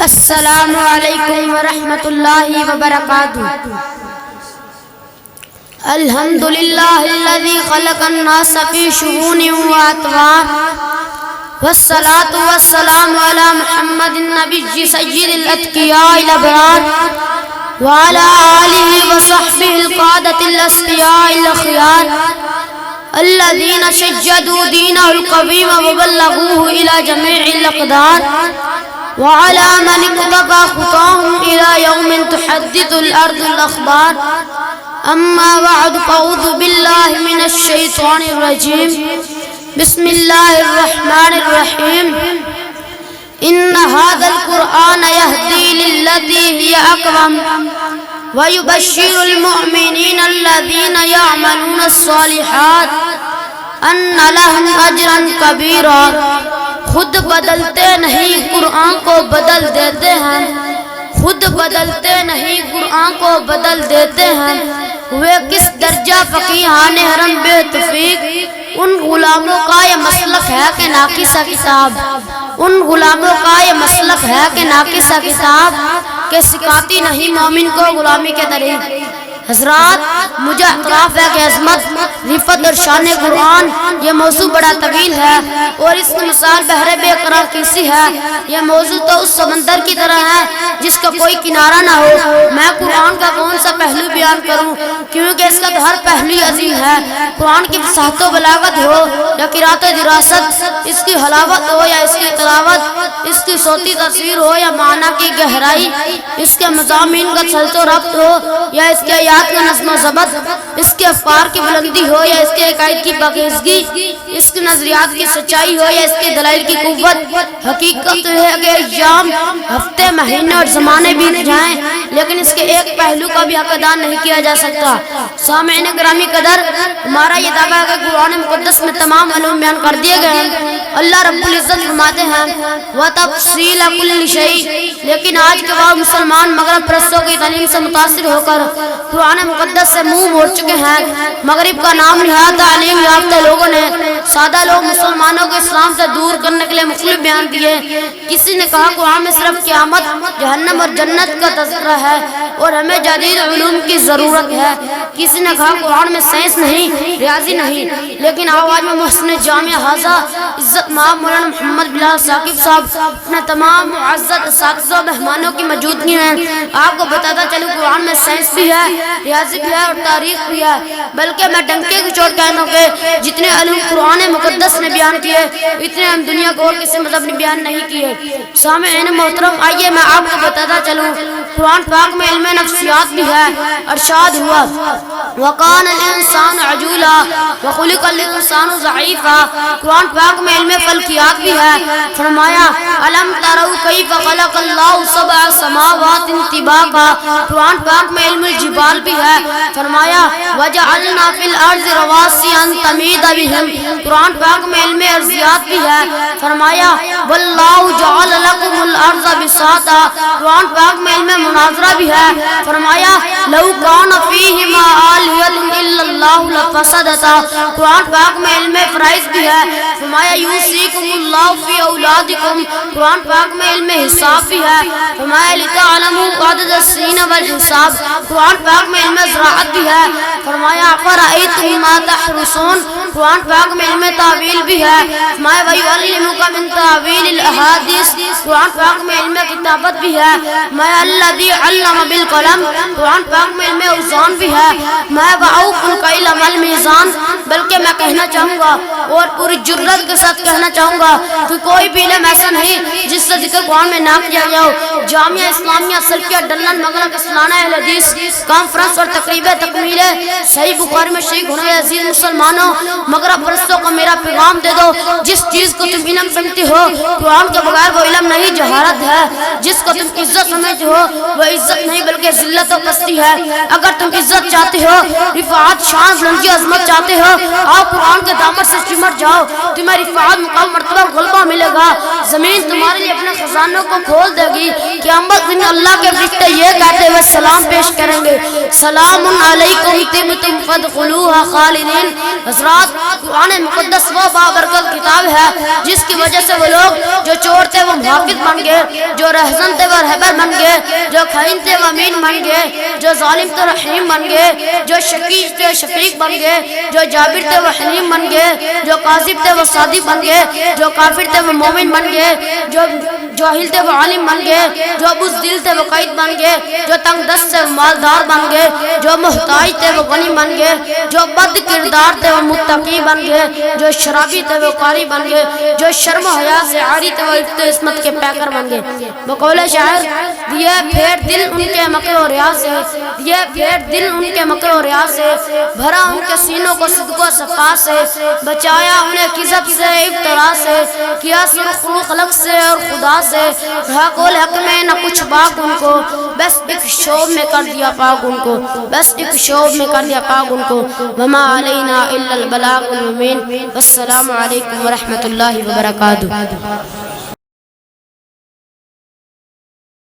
السلام علیکم ورحمۃ اللہ وبرکاتہ۔ الحمد للہ الذی خلق الناس فی شؤون و اطوار، والصلاة والسلام علی محمد النبی سید الاتقیاء الابرار، وعلی آلہ وصحبہ القادۃ الاسقیاء الاخیار، الذین شجدوا دینہ القویم وبلغوہ الی جمیع الاقدار، وعلى من اقتفى خطاهم إلى يوم تحدث الأرض الأخبار، أما بعد فأعوذ بالله من الشيطان الرجيم، بسم الله الرحمن الرحيم، إن هذا القرآن يهدي للتي هي أقوم ويبشر المؤمنين الذين يعملون الصالحات أن لهم أجرا كبيرا۔ خود بدلتے نہیں قرآن کو بدل دیتے ہیں، خود بدلتے نہیں قرآن کو بدل دیتے ہیں، وہ کس درجہ فقیہان حرم بے توفیق، ان غلاموں کا یہ مسلک ہے کہ ناقصہ کتاب، ان غلاموں کا یہ مسلک ہے کہ ناقصہ کتاب، کہ سکھاتی نہیں مومن کو غلامی کے طریق۔ حضرات، مجھے اعتراف ہے کہ عظمت، رفت اور شان قرآن یہ موضوع بڑا طویل ہے اور اس کی مثال بحر بے قرار کیسی ہے۔ یہ موضوع تو اس سمندر کی طرح ہے جس کا کوئی کنارہ نہ ہو۔ میں قرآن کا کون سا پہلو بیان کروں، کیونکہ اس کا ہر پہلو عظیم ہے۔ قرآن کی فصاحت و بلاغت ہو یا قرات و دراست، اس کی حلاوت ہو یا اس کی تلاوت، اس کی صوتی تصویر ہو یا معنی کی گہرائی، اس کے مضامین کا سلط و ربط ہو یا اس کے کا نظم و ضبط، اس کے افکار کی بلندی ہو یا اس کے عقائد کی پاکیزگی، اس کے نظریات کی سچائی ہو یا اس کے دلائل کی قوت۔ حقیقت ہے کہ ایام، ہفتے، مہینے اور زمانے بیت جائیں لیکن اس کے ایک پہلو کا بھی حق ادا نہیں کیا جا سکتا۔ سامعین گرامی قدر، ہمارا یہ دعویٰ ہے کہ قرآن مقدس میں تمام علوم بیان کر دیے گئے ہیں۔ اللہ رب العزت فرماتے ہیں وَتَفْصِيلَ كُلِّ شَيْءٍ، لیکن آج کے بعد مسلمان مغرب پرستوں کی تعلیم سے متاثر ہو کر قرآن مقدس سے منہ موڑ چکے ہیں۔ مغرب کا نام نہاد تعلیم یافتہ لوگوں نے سادہ لوگ مسلمانوں کو اسلام سے دور کرنے کے لیے مختلف بیان دیے۔ کسی نے کہا قرآن میں صرف قیامت، جہنم اور جنت کا تذکرہ ہے اور ہمیں جدید علوم کی ضرورت ہے۔ کسی نے کہا قرآن میں سائنس نہیں، ریاضی نہیں۔ لیکن آواز میں محسن جامعہ حاضہ عزت مآب مولانا محمد بلال ثاقب صاحب اپنے تمام معزز اساتذہ و مہمانوں کی موجودگی میں آپ کو بتاتا چلوں قرآن میں سائنس بھی ہے، ریاضی بھی ہے اور تاریخ بھی ہے، بلکہ میں ڈنکے کی چوٹ کہنا کہ جتنے علوم قرآن مقدس نے بیان کیے اتنے ہم دنیا کو اور کسی مذہب نے بیان نہیں کیے۔ سامعین محترم، آئیے میں آپ کو بتاتا چلوں قرآن پاک میں علم نفسیات بھی ہے۔ ارشاد ہوا وَقَانَ الْإِنسَانُ عَجُولًا وَخُلِقَ الْإِنسَانُ ضَعِيفًا، قرآن پاک میں علم فلکیات بھی ہے۔ فرمایا أَلَمْ تَرَوْا كَيْفَ خَلَقَ اللَّهُ سَبْعَ سَمَاوَاتٍ طِبَاقًا، قرآن پاک میں علم الجبال بھی ہے۔ فرمایا وَجَعَلْنَا فِي الْأَرْضِ رَوَاسِيَ أَن تَمِيدَ بِهِمْ، قرآن پاک میں علم ارضیات بھی ہے۔ فرمایا وَاللَّهُ جَعَلَ لَكُمُ الْأَرْضَ بِسَاطًا، قرآن پاک میں علم مناظرہ بھی ہے۔ فرمایا لَوْ كَانَ فِيهِمَا آلِهَةٌ إِلَّا اللَّهُ لَفَسَدَتَا، قرآن پاک میں علم فرائض بھی ہے۔ فرمایا يُوصِيكُمُ اللَّهُ فِي أَوْلَادِكُمْ، قرآن پاک میں علم حساب بھی ہے۔ فرمایا لِتَعْلَمُوا عَدَدَ السِّنِينَ وَالْحِسَابَ، قرآن پاک میں علم زراعت بھی ہے۔ فرمایا فَرَأَيْتُم مَا تَحْرُثُونَ، قرآن پاک میں علم تعویل بھی ہے۔ فرمایا وَيُعَلِّمُكَ مِن تَأْوِيلِ الْأَحَادِيثِ، قرآن پاک میں علم کتابت بھی ہے۔ فرمایا الَّذِي عَلَّمَ بِالْقَلَمِ، قرآن پاک میں علم اوزان بھی ہے۔ میں وَأَوْفُوا الْكَيْلَ وَالْمِيزَانَ، بلکہ میں کہنا چاہوں گا اور پوری جرات کے ساتھ کہنا چاہوں گا کہ کوئی بھی علم ایسا نہیں جس سے ذکر قرآن میں نہ کیا گیا ہو۔ جامعہ اسلامیہ سلفیہ ڈلن مغرب کے سالانہ اہل حدیث کانفرنس اور تقریب تکمیل صحیح بخاری میں شریک ہونے والے عزیز مسلمانوں، مغرب پرستوں کو میرا پیغام دے دو، جس چیز کو تم علم سمجھتے ہو قرآن کے بغیر وہ علم نہیں، جہالت ہے۔ جس کو تم عزت سمجھتے ہو وہ عزت نہیں بلکہ ذلت و پستی ہے۔ اگر تم عزت چاہتے ہو، رفعت، شان، بلندی، عظمت چاہتے ہو، آؤ قرآن کے دامن سے چمٹ جاؤ، تمہیں رفعت، مقام، مرتبہ، غلبہ ملے گا۔ زمین تمہارے لیے اپنے خزانوں کو کھول دے گی۔ قیامت دن اللہ کے فرشتے یہ کہتے ہوئے سلام پیش کریں گے سلام علیکم طبتم فادخلوها خالدین۔ حضرات، قرآن مقدس وہ بابرکت کتاب ہے جس کی وجہ سے وہ لوگ جو چور تھے وہ محافظ بن گئے، جو رہزن تھے وہ رہبر بن گئے، جو خائن تھے وہ امین بن گئے، جو ظالم تھے وہ رحیم بن گئے، جو شقیق تھے شفیق بن گئے، جو جابر تھے وہ حلیم بن گئے، جو کاذب تھے وہ صادق بن گئے، جو کافر تھے وہ مومن بن گئے، جو جاہل تھے وہ عالم بن گئے، جو بزدل تھے وہ قائد بن گئے، جو تنگ دست تھے وہ مالدار بن گئے، جو محتاج تھے وہ غنی بن گئے، جو بد کردار تھے وہ متقی بن گئے، جو شرابی تھے وہ قاری بن گئے، جو شرم و حیا سے عاری تھے وہ عفت و عصمت کے پیکر بن گئے۔ بقول شاعر دیے پھیر دل ان کے مکر و ریا سے، دیے پھیر دل ان کے مکر و ریا سے، بھرا ان کے سینوں کو صدق و صفا سے، بچایا انہیں کذب سے ابتلا سے، کیا سرخ رو خلق سے اور خدا سے، رہا کول حق میں نہ کچھ باق ان کو، بس ایک شوب میں کر دیا پاک ان کو، بس ایک شوب میں کر دیا پاک ان کو۔ وما علینا الا البلاغ المبین۔ والسلام علیکم ورحمۃ اللہ وبرکاتہ۔